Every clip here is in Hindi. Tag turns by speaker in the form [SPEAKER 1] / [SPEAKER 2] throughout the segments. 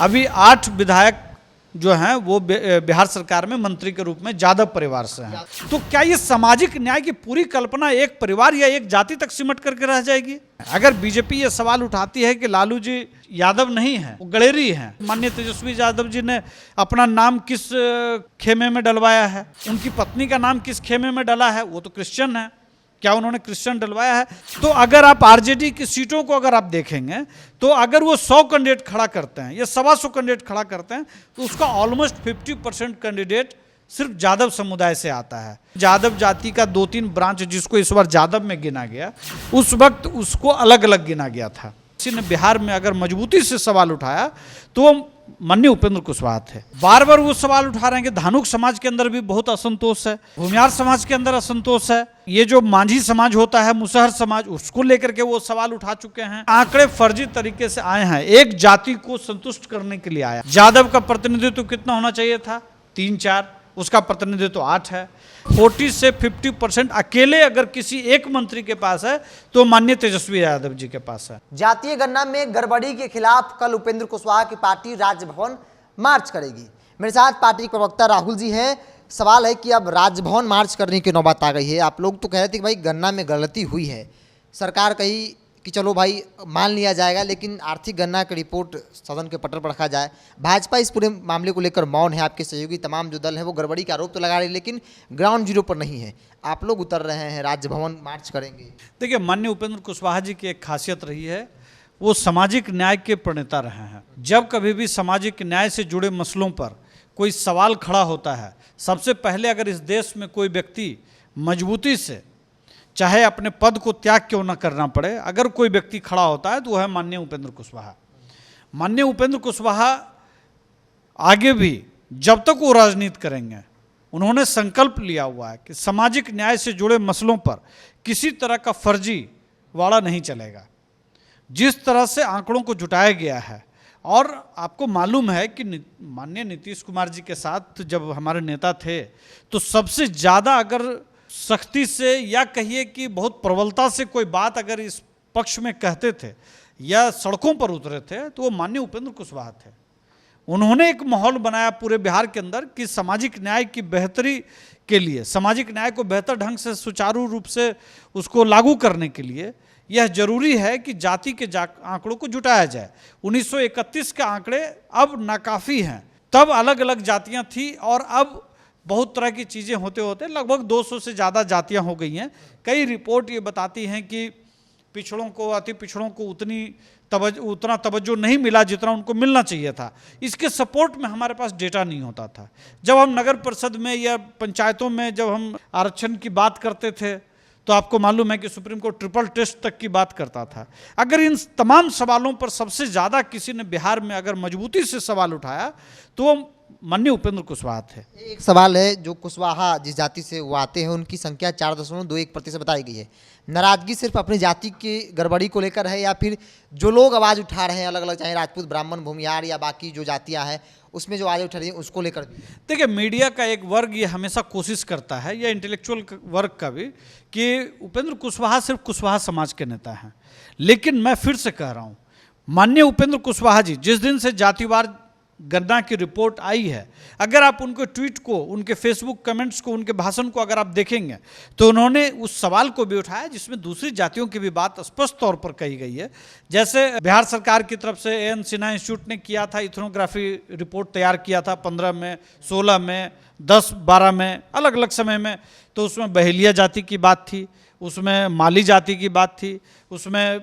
[SPEAKER 1] अभी 8 विधायक जो हैं वो बिहार सरकार में मंत्री के रूप में यादव परिवार से हैं। तो क्या ये सामाजिक न्याय की पूरी कल्पना एक परिवार या एक जाति तक सिमट करके रह जाएगी? अगर बीजेपी ये सवाल उठाती है कि लालू जी यादव नहीं है, वो गडेरी हैं, माननीय तेजस्वी यादव जी ने अपना नाम किस खेमे में डलवाया है, उनकी पत्नी का नाम किस खेमे में डला है, वो तो क्रिश्चियन है, क्या उन्होंने क्रिश्चियन डलवाया है? तो अगर आप आरजेडी की सीटों को अगर आप देखेंगे तो अगर वो 100 कैंडिडेट खड़ा करते हैं या 125 कैंडिडेट खड़ा करते हैं तो उसका ऑलमोस्ट 50% कैंडिडेट सिर्फ यादव समुदाय से आता है। यादव जाति का 2-3 ब्रांच जिसको इस बार यादव में गिना गया, उस वक्त उसको अलग अलग गिना गया था। किसी ने बिहार में अगर मजबूती से सवाल उठाया तो माननीय उपेंद्र कुशवाहा थे। बार बार वो सवाल उठा रहे हैं कि धानुक समाज के अंदर भी बहुत असंतोष है, भूमियार समाज के अंदर असंतोष है, ये जो मांझी समाज होता है, मुसहर समाज, उसको लेकर के वो सवाल उठा चुके हैं। आंकड़े फर्जी तरीके से आए हैं, एक जाति को संतुष्ट करने के लिए आया। यादव का प्रतिनिधित्व कितना होना चाहिए था? 3-4, उसका प्रतिनिधित्व 8 है। 40 से 50% अकेले अगर किसी एक मंत्री के पास है तो माननीय तेजस्वी यादव जी के पास है।
[SPEAKER 2] जातीय गणना में गड़बड़ी के खिलाफ कल उपेंद्र कुशवाहा की पार्टी राजभवन मार्च करेगी। मेरे साथ पार्टी के प्रवक्ता राहुल जी हैं। सवाल है कि अब राजभवन मार्च करने की नौबत आ गई है। आप लोग तो कह रहे थे कि भाई गणना में गलती हुई है, सरकार कही कि चलो भाई मान लिया जाएगा, लेकिन आर्थिक गणना की रिपोर्ट सदन के पटल पर रखा जाए। भाजपा इस पूरे मामले को लेकर मौन है। आपके सहयोगी तमाम जो दल हैं वो गड़बड़ी का आरोप तो लगा रहे हैं, लेकिन ग्राउंड जीरो पर नहीं है। आप लोग उतर रहे हैं, राजभवन मार्च करेंगे।
[SPEAKER 1] देखिए, माननीय उपेंद्र कुशवाहा जी की एक खासियत रही है, वो सामाजिक न्याय के प्रणेता रहे हैं। जब कभी भी सामाजिक न्याय से जुड़े मसलों पर कोई सवाल खड़ा होता है, सबसे पहले अगर इस देश में कोई व्यक्ति मजबूती से, चाहे अपने पद को त्याग क्यों न करना पड़े, अगर कोई व्यक्ति खड़ा होता है तो वह है माननीय उपेंद्र कुशवाहा। माननीय उपेंद्र कुशवाहा आगे भी जब तक वो राजनीति करेंगे, उन्होंने संकल्प लिया हुआ है कि सामाजिक न्याय से जुड़े मसलों पर किसी तरह का फर्जी वाड़ा नहीं चलेगा। जिस तरह से आंकड़ों को जुटाया गया है, और आपको मालूम है कि माननीय नीतीश कुमार जी के साथ जब हमारे नेता थे तो सबसे ज़्यादा अगर सख्ती से या कहिए कि बहुत प्रबलता से कोई बात अगर इस पक्ष में कहते थे या सड़कों पर उतरे थे तो वो माननीय उपेंद्र कुशवाहा थे। उन्होंने एक माहौल बनाया पूरे बिहार के अंदर कि सामाजिक न्याय की बेहतरी के लिए, सामाजिक न्याय को बेहतर ढंग से सुचारू रूप से उसको लागू करने के लिए यह जरूरी है कि जाति के आंकड़ों को जुटाया जाए। 1931 के आंकड़े अब नाकाफ़ी हैं, तब अलग अलग जातियाँ थी और अब बहुत तरह की चीज़ें होते होते लगभग 200 से ज़्यादा जातियां हो गई हैं। कई रिपोर्ट ये बताती हैं कि पिछड़ों को, अति पिछड़ों को उतना तवज्जो नहीं मिला जितना उनको मिलना चाहिए था। इसके सपोर्ट में हमारे पास डेटा नहीं होता था। जब हम नगर परिषद में या पंचायतों में जब हम आरक्षण की बात करते थे तो आपको मालूम है कि सुप्रीम कोर्ट ट्रिपल टेस्ट तक की बात करता था। अगर इन तमाम सवालों पर सबसे ज़्यादा किसी ने बिहार में अगर मजबूती से सवाल उठाया तो माननीय उपेंद्र कुशवाहा थे।
[SPEAKER 2] एक सवाल है, जो कुशवाहा जिस जाति से वो आते हैं उनकी संख्या 4.21% बताई गई है। नाराजगी सिर्फ अपनी जाति की गड़बड़ी को लेकर है या फिर जो लोग आवाज़ उठा रहे हैं अलग अलग, चाहे राजपूत, ब्राह्मण, भूमियार या बाकी जो जातियां हैं उसमें जो आवाज़ उठा रही है उसको लेकर?
[SPEAKER 1] देखिए, मीडिया का एक वर्ग ये हमेशा कोशिश करता है, या इंटेलेक्चुअल वर्ग का भी, कि उपेंद्र कुशवाहा सिर्फ कुशवाहा समाज के नेता हैं। लेकिन मैं फिर से कह रहा हूँ, माननीय उपेंद्र कुशवाहा जी जिस दिन से जातिवार गणना की रिपोर्ट आई है, अगर आप उनके ट्वीट को, उनके फेसबुक कमेंट्स को, उनके भाषण को अगर आप देखेंगे तो उन्होंने उस सवाल को भी उठाया जिसमें दूसरी जातियों की भी बात स्पष्ट तौर पर कही गई है। जैसे बिहार सरकार की तरफ से एन सिन्हा इंस्टीट्यूट ने किया था, इथनोग्राफी रिपोर्ट तैयार किया था 15 में, 16 में, 10, 12 में, अलग अलग समय में, तो उसमें बहेलिया जाति की बात थी, उसमें माली जाति की बात थी, उसमें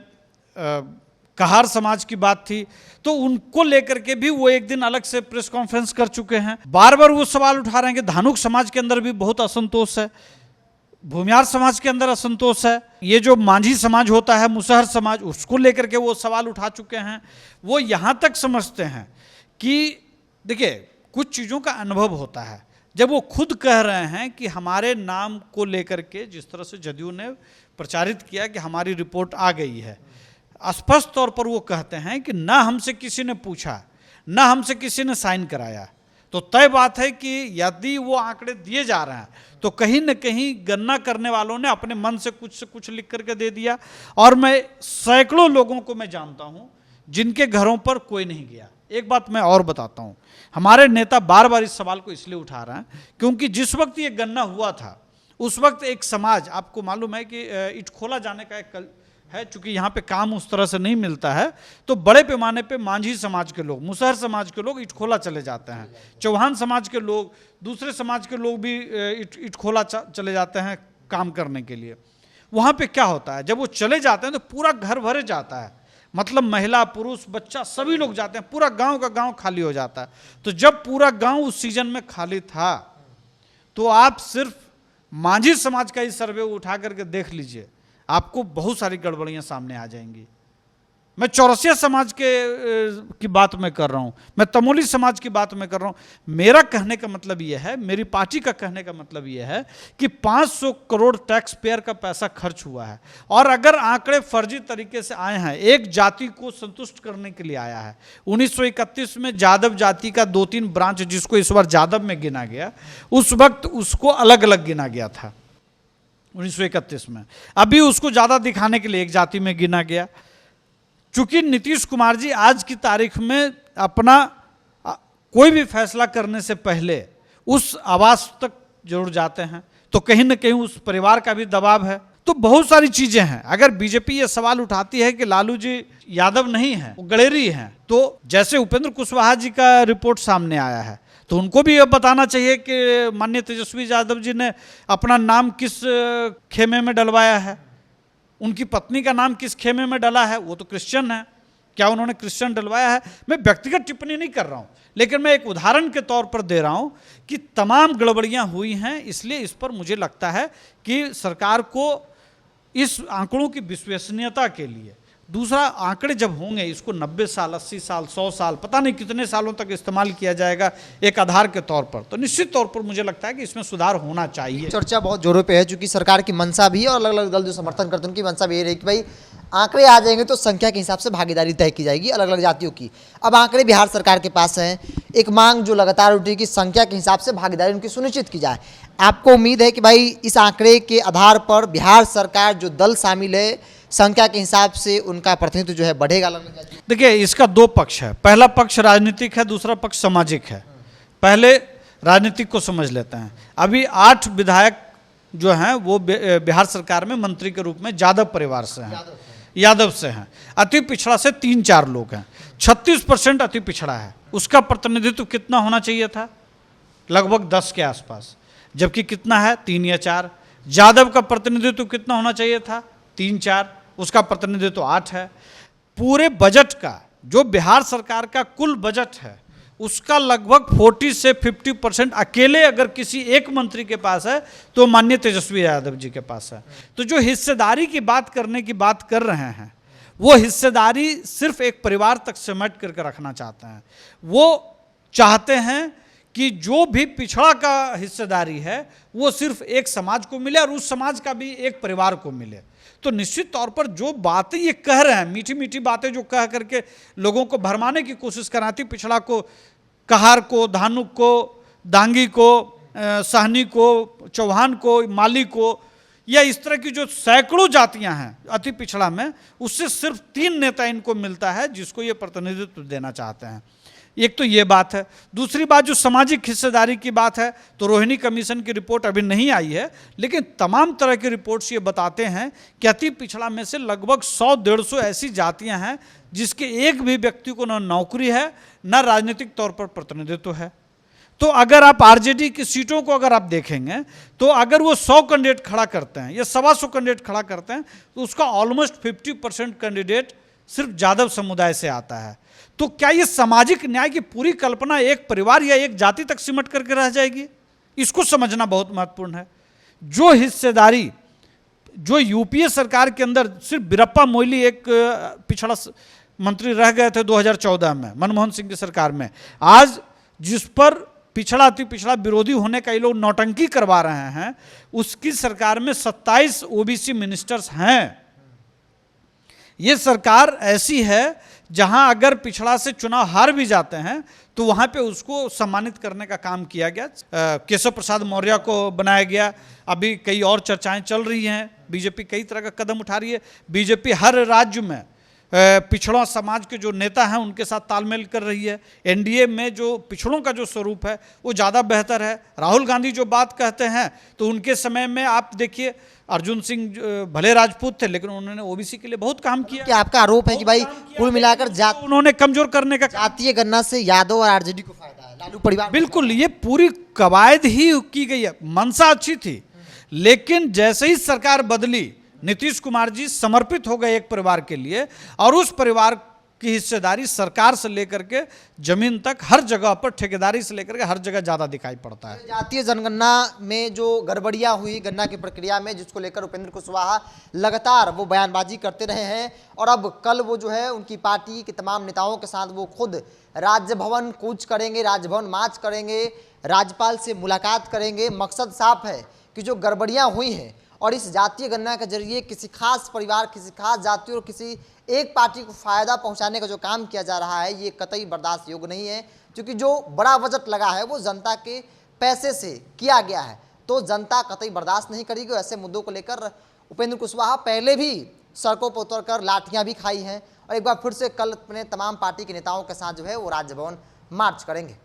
[SPEAKER 1] कहार समाज की बात थी। तो उनको लेकर के भी वो एक दिन अलग से प्रेस कॉन्फ्रेंस कर चुके हैं। बार बार वो सवाल उठा रहे हैं कि धानुक समाज के अंदर भी बहुत असंतोष है, भूमियार समाज के अंदर असंतोष है, ये जो मांझी समाज होता है, मुसहर समाज, उसको लेकर के वो सवाल उठा चुके हैं। वो यहाँ तक समझते हैं कि देखिए, कुछ चीज़ों का अनुभव होता है। जब वो खुद कह रहे हैं कि हमारे नाम को लेकर के जिस तरह से जदयू ने प्रचारित किया कि हमारी रिपोर्ट आ गई है, स्पष्ट तौर पर वो कहते हैं कि ना हमसे किसी ने पूछा, ना हमसे किसी ने साइन कराया, तो तय बात है कि यदि वो आंकड़े दिए जा रहे हैं तो कहीं न कहीं गणना करने वालों ने अपने मन से कुछ लिख करके दे दिया। और मैं सैकड़ों लोगों को मैं जानता हूं जिनके घरों पर कोई नहीं गया, एक बात मैं और बताता हूँ, हमारे नेता बार बार इस सवाल को इसलिए उठा रहे हैं क्योंकि जिस वक्त ये गणना हुआ था उस वक्त एक समाज, आपको मालूम है कि इटखोला जाने का एक है, चूंकि यहाँ पे काम उस तरह से नहीं मिलता है तो बड़े पैमाने पे मांझी समाज के लोग, मुसहर समाज के लोग इटखोला चले जाते हैं, चौहान समाज के लोग, दूसरे समाज के लोग भी इटखोला चले जाते हैं काम करने के लिए। वहाँ पे क्या होता है, जब वो चले जाते हैं तो पूरा घर भरे जाता है, मतलब महिला पुरुष बच्चा सभी लोग जाते हैं, पूरा गांव का गांव खाली हो जाता है। तो जब पूरा गांव उस सीजन में खाली था तो आप सिर्फ मांझी समाज का ही सर्वे उठा करके देख लीजिए, आपको बहुत सारी गड़बड़ियां सामने आ जाएंगी। मैं चौरसिया समाज की बात में कर रहा हूं, मैं तमोली समाज की बात में कर रहा हूं। मेरा कहने का मतलब यह है, मेरी पार्टी का कहने का मतलब यह है कि 500 करोड़ टैक्स पेयर का पैसा खर्च हुआ है और अगर आंकड़े फर्जी तरीके से आए हैं, एक जाति को संतुष्ट करने के लिए आया है। 1931 में जादव जाति का 2-3 ब्रांच, जिसको इस बार जादव में गिना गया, उस वक्त उसको अलग अलग गिना गया था 1931 में। अभी उसको ज्यादा दिखाने के लिए एक जाति में गिना गया। चूंकि नीतीश कुमार जी आज की तारीख में अपना कोई भी फैसला करने से पहले उस आवास तक जरूर जाते हैं, तो कहीं ना कहीं उस परिवार का भी दबाव है। तो बहुत सारी चीजें हैं। अगर बीजेपी ये सवाल उठाती है कि लालू जी यादव नहीं है, वो गडेरी हैं, तो जैसे उपेंद्र कुशवाहा जी का रिपोर्ट सामने आया है तो उनको भी ये बताना चाहिए कि माननीय तेजस्वी यादव जी ने अपना नाम किस खेमे में डलवाया है, उनकी पत्नी का नाम किस खेमे में डला है, वो तो क्रिश्चियन है, क्या उन्होंने क्रिश्चियन डलवाया है। मैं व्यक्तिगत टिप्पणी नहीं कर रहा हूं, लेकिन मैं एक उदाहरण के तौर पर दे रहा हूं कि तमाम गड़बड़ियां हुई हैं। इसलिए इस पर मुझे लगता है कि सरकार को इस आंकड़ों की विश्वसनीयता के लिए, दूसरा आंकड़े जब होंगे इसको 90 साल 80 साल 100 साल पता नहीं कितने सालों तक इस्तेमाल किया जाएगा एक आधार के तौर पर, तो निश्चित तौर पर मुझे लगता है कि इसमें सुधार होना चाहिए।
[SPEAKER 2] चर्चा बहुत जोरों पे है, चूंकि सरकार की मंशा भी है और अलग अलग दल जो समर्थन करते हैं उनकी मंशा भी ये रही कि भाई आंकड़े आ जाएंगे तो संख्या के हिसाब से भागीदारी तय की जाएगी अलग अलग जातियों की। अब आंकड़े बिहार सरकार के पास हैं, एक मांग जो लगातार उठी कि संख्या के हिसाब से भागीदारी उनकी सुनिश्चित की जाए। आपको उम्मीद है कि भाई इस आंकड़े के आधार पर बिहार सरकार जो दल शामिल है संख्या के हिसाब से उनका प्रतिनिधित्व जो है बढ़ेगा?
[SPEAKER 1] देखिए, इसका 2 पक्ष है, पहला पक्ष राजनीतिक है, दूसरा पक्ष सामाजिक है। पहले राजनीतिक को समझ लेते हैं। अभी 8 विधायक जो हैं वो बिहार सरकार में मंत्री के रूप में यादव परिवार से हैं, यादव से हैं। अति पिछड़ा से 3-4 लोग हैं। 36% अति पिछड़ा है, उसका प्रतिनिधित्व कितना होना चाहिए था? लगभग 10 के आसपास, जबकि कितना है 3 या 4। यादव का प्रतिनिधित्व कितना होना चाहिए था? 3-4, उसका प्रतिनिधित्व 8 है। पूरे बजट का जो बिहार सरकार का कुल बजट है उसका लगभग 40 से 50% अकेले अगर किसी एक मंत्री के पास है तो माननीय तेजस्वी यादव जी के पास है। तो जो हिस्सेदारी की बात करने की बात कर रहे हैं वो हिस्सेदारी सिर्फ एक परिवार तक सिमट करके रखना चाहते हैं। वो चाहते हैं कि जो भी पिछड़ा का हिस्सेदारी है वो सिर्फ एक समाज को मिले और उस समाज का भी एक परिवार को मिले। तो निश्चित तौर पर जो बातें ये कह रहे हैं, मीठी मीठी बातें जो कह करके लोगों को भरमाने की कोशिश कराती, पिछड़ा को, कहार को, धानुक को, दांगी को, सहनी को, चौहान को, माली को, या इस तरह की जो सैकड़ों जातियां हैं अति पिछड़ा में, उससे सिर्फ 3 नेता इनको मिलता है जिसको ये प्रतिनिधित्व देना चाहते हैं। एक तो ये बात है। दूसरी बात जो सामाजिक हिस्सेदारी की बात है, तो रोहिणी कमीशन की रिपोर्ट अभी नहीं आई है, लेकिन तमाम तरह की रिपोर्ट्स ये बताते हैं कि अति पिछड़ा में से लगभग 100-150 ऐसी जातियां हैं जिसके एक भी व्यक्ति को न नौकरी है न राजनीतिक तौर पर प्रतिनिधित्व है। तो अगर आप आरजेडी की सीटों को अगर आप देखेंगे तो अगर वो 100 कैंडिडेट खड़ा करते हैं या 125 कैंडिडेट खड़ा करते हैं तो उसका ऑलमोस्ट 50% कैंडिडेट सिर्फ यादव समुदाय से आता है। तो क्या ये सामाजिक न्याय की पूरी कल्पना एक परिवार या एक जाति तक सिमट करके रह जाएगी? इसको समझना बहुत महत्वपूर्ण है। जो हिस्सेदारी जो यूपीए सरकार के अंदर सिर्फ बीरप्पा मोइली एक पिछड़ा मंत्री रह गए थे 2014 में मनमोहन सिंह की सरकार में, आज जिस पर पिछड़ा अति पिछड़ा विरोधी होने का ये लोग नौटंकी करवा रहे हैं, उसकी सरकार में 27 ओबीसी मिनिस्टर्स हैं। ये सरकार ऐसी है जहां अगर पिछड़ा से चुनाव हार भी जाते हैं तो वहां पे उसको सम्मानित करने का काम किया गया। केशव प्रसाद मौर्य को बनाया गया। अभी कई और चर्चाएं चल रही हैं, बीजेपी कई तरह का कदम उठा रही है। बीजेपी हर राज्य में पिछड़ा समाज के जो नेता हैं उनके साथ तालमेल कर रही है। एनडीए में जो पिछड़ों का जो स्वरूप है वो ज़्यादा बेहतर है। राहुल गांधी जो बात कहते हैं तो उनके समय में आप देखिए अर्जुन सिंह भले राजपूत थे लेकिन उन्होंने ओबीसी के लिए बहुत काम किया।
[SPEAKER 2] क्या आपका आरोप है कि भाई कुल मिलाकर
[SPEAKER 1] उन्होंने कमजोर करने का
[SPEAKER 2] जातीय गणना से यादव और आरजेडी को फायदा है, लालू परिवार?
[SPEAKER 1] बिल्कुल, ये पूरी कवायद ही की गई है। मंशा अच्छी थी लेकिन जैसे ही सरकार बदली नीतीश कुमार जी समर्पित हो गए एक परिवार के लिए और उस परिवार की हिस्सेदारी सरकार से लेकर के जमीन तक हर जगह पर, ठेकेदारी से लेकर के हर जगह ज़्यादा दिखाई पड़ता है।
[SPEAKER 2] जातीय जनगणना में जो गड़बड़ियां हुई गणना की प्रक्रिया में, जिसको लेकर उपेंद्र कुशवाहा लगातार वो बयानबाजी करते रहे हैं और अब कल वो जो है उनकी पार्टी के तमाम नेताओं के साथ वो खुद राजभवन कूच करेंगे, राजभवन मार्च करेंगे, राज्यपाल से मुलाकात करेंगे। मकसद साफ है कि जो गड़बड़ियां हुई हैं और इस जातीय गणना के जरिए किसी खास परिवार, किसी खास जाति और किसी एक पार्टी को फायदा पहुंचाने का जो काम किया जा रहा है ये कतई बर्दाश्त योग्य नहीं है। क्योंकि जो बड़ा बजट लगा है वो जनता के पैसे से किया गया है तो जनता कतई बर्दाश्त नहीं करेगी। ऐसे मुद्दों को लेकर उपेंद्र कुशवाहा पहले भी सड़कों पर उतरकर लाठियां भी खाई हैं और एक बार फिर से कल अपने तमाम पार्टी के नेताओं के साथ जो है वो राजभवन मार्च करेंगे।